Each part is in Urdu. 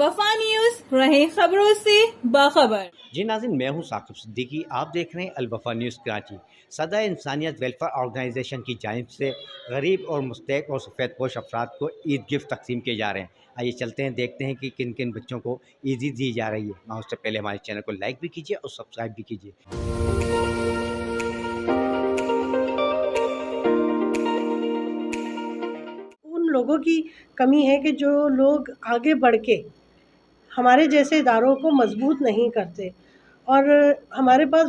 الوفا نیوز، رہیں خبروں سے باخبر۔ جی ناظرین، میں ہوں ثاقب صدیقی، آپ دیکھ رہے ہیں الوفا نیوز کراچی۔ صدر انسانیت ویلفیئر آرگنائزیشن کی جانب سے غریب اور مستحق اور سفید پوش افراد کو عید گفٹ تقسیم کیے جا رہے ہیں۔ آئیے چلتے ہیں، دیکھتے ہیں کہ کن کن بچوں کو عیدی دی جا رہی ہے۔ اس سے پہلے ہمارے چینل کو لائک بھی کیجیے اور سبسکرائب بھی کیجیے۔ لوگوں کی کمی ہے کہ جو لوگ آگے بڑھ کے ہمارے جیسے اداروں کو مضبوط نہیں کرتے، اور ہمارے پاس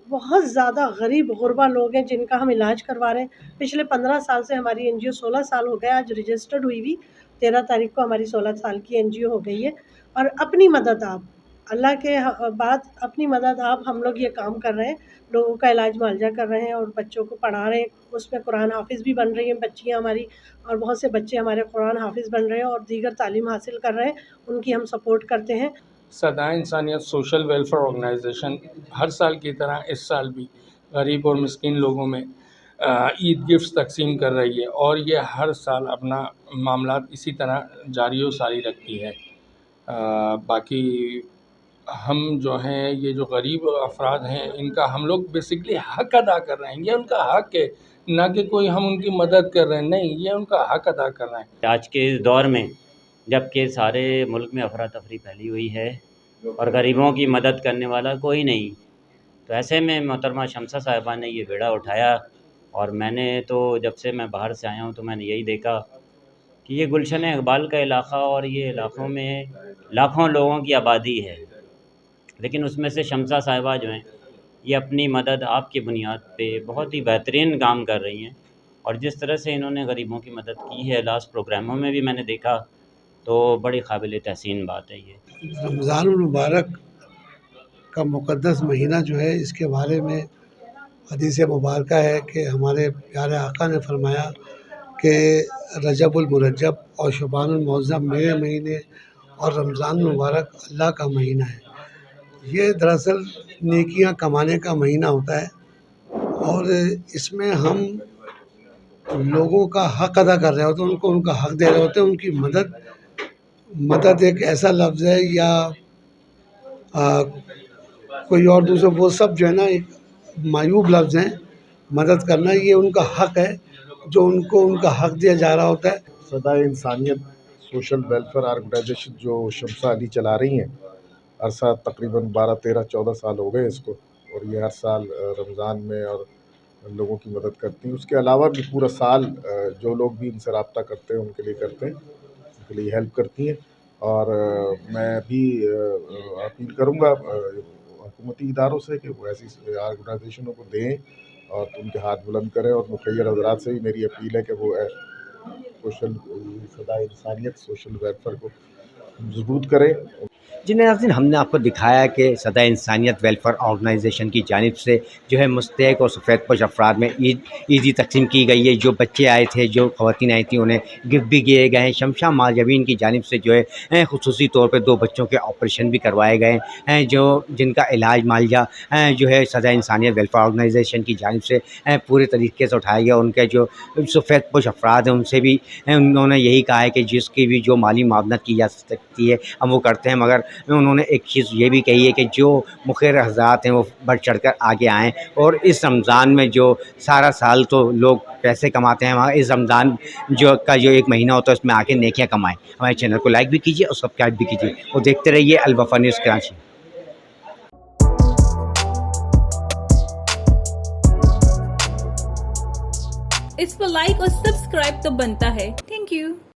بہت زیادہ غریب غربا لوگ ہیں جن کا ہم علاج کروا رہے ہیں۔ پچھلے 15 سال سے ہماری این جی او 16 سال ہو گیا، آج رجسٹرڈ ہوئی 13 تاریخ کو ہماری 16 سال کی این جی او ہو گئی ہے۔ اور اپنی مدد آپ، اللہ کے بعد اپنی مدد آپ، ہم لوگ یہ کام کر رہے ہیں، لوگوں کا علاج معالجہ کر رہے ہیں اور بچوں کو پڑھا رہے ہیں۔ اس میں قرآن حافظ بھی بن رہی ہیں بچیاں ہماری، اور بہت سے بچے ہمارے قرآن حافظ بن رہے ہیں اور دیگر تعلیم حاصل کر رہے ہیں، ان کی ہم سپورٹ کرتے ہیں۔ صدائے انسانیت سوشل ویلفیئر آرگنائزیشن ہر سال کی طرح اس سال بھی غریب اور مسکین لوگوں میں عید گفٹس تقسیم کر رہی ہے، اور یہ ہر سال اپنا معاملات اسی طرح جاری و ساری رکھتی ہے۔ باقی ہم جو ہیں، یہ جو غریب افراد ہیں، ان کا ہم لوگ بیسکلی حق ادا کر رہے ہیں۔ یہ ان کا حق ہے، نہ کہ کوئی ہم ان کی مدد کر رہے ہیں، نہیں، یہ ان کا حق ادا کر رہے ہیں۔ آج کے اس دور میں جب کہ سارے ملک میں افراتفری پھیلی ہوئی ہے اور غریبوں کی مدد کرنے والا کوئی نہیں، تو ایسے میں محترمہ شمسہ صاحبہ نے یہ بیڑا اٹھایا، اور میں نے تو جب سے میں باہر سے آیا ہوں تو میں نے یہی دیکھا کہ یہ گلشن اقبال کا علاقہ، اور یہ علاقوں میں لاکھوں لوگوں کی آبادی ہے، لیکن اس میں سے شمسہ صاحبہ جو ہیں، یہ اپنی مدد آپ کی بنیاد پہ بہت ہی بہترین کام کر رہی ہیں، اور جس طرح سے انہوں نے غریبوں کی مدد کی ہے لاسٹ پروگراموں میں بھی میں نے دیکھا، تو بڑی قابل تحسین بات ہے۔ یہ رمضان المبارک کا مقدس مہینہ جو ہے، اس کے بارے میں حدیث مبارکہ ہے کہ ہمارے پیارے آقا نے فرمایا کہ رجب المرجب اور شعبان المعظم میرے مہینے، اور رمضان المبارک اللہ کا مہینہ ہے۔ یہ دراصل نیکیاں کمانے کا مہینہ ہوتا ہے، اور اس میں ہم لوگوں کا حق ادا کر رہے ہوتے ہیں، ان کو ان کا حق دے رہے ہوتے ہیں۔ ان کی مدد ایک ایسا لفظ ہے یا کوئی اور دوسرا، وہ سب جو ہے نا ایک معیوب لفظ ہیں۔ مدد کرنا یہ ان کا حق ہے، جو ان کو ان کا حق دیا جا رہا ہوتا ہے۔ صدائے انسانیت سوشل ویلفیئر آرگنائزیشن جو شمسہ علی چلا رہی ہیں، عرصہ تقریباً 12-13-14 سال ہو گئے اس کو، اور یہ ہر سال رمضان میں اور لوگوں کی مدد کرتی ہیں۔ اس کے علاوہ بھی پورا سال جو لوگ بھی ان سے رابطہ کرتے ہیں ان کے لیے کرتے ہیں، ان کے لیے ہیلپ کرتی ہیں۔ اور میں بھی اپیل کروں گا حکومتی اداروں سے کہ وہ ایسی آرگنائزیشنوں کو دیں اور ان کے ہاتھ بلند کریں، اور مخیر حضرات سے بھی میری اپیل ہے کہ وہ صدائے انسانیت سوشل ویلفیئر کو مضبوط کریں۔ جی ناظرین، ہم نے آپ کو دکھایا کہ صدر انسانیت ویلفیئر آرگنائزیشن کی جانب سے جو ہے مستحق اور سفید پوش افراد میں عیدی تقسیم کی گئی ہے۔ جو بچے آئے تھے، جو خواتین آئی تھیں، انہیں گفٹ بھی کیے گئے ہیں۔ شمشاہ ماجوین کی جانب سے جو ہے خصوصی طور پہ 2 بچوں کے آپریشن بھی کروائے گئے ہیں، جن کا علاج معالجہ جو ہے صدر انسانیت ویلفیئر آرگنائزیشن کی جانب سے پورے طریقے سے اٹھایا گیا۔ ان کے جو سفید پوش افراد ہیں، ان سے بھی انہوں نے یہی کہا ہے کہ جس کی بھی جو مالی معاونت کی جا سکتی ہے ہم وہ کرتے ہیں، مگر انہوں نے ایک چیز یہ بھی کہی ہے کہ جو مخیر حضرات ہیں وہ بڑھ چڑھ کر آگے آئیں، اور اس رمضان میں جو سارا سال تو لوگ پیسے کماتے ہیں، وہاں اس رمضان جو ایک مہینہ ہوتا ہے اس میں آ کے نیکیاں کمائیں۔ ہمارے چینل کو لائک بھی کیجیے اور سبسکرائب بھی کیجیے، اور دیکھتے رہیے الوفا نیوز کراچی۔ اس پر لائک اور سبسکرائب تو بنتا ہے۔ Thank you.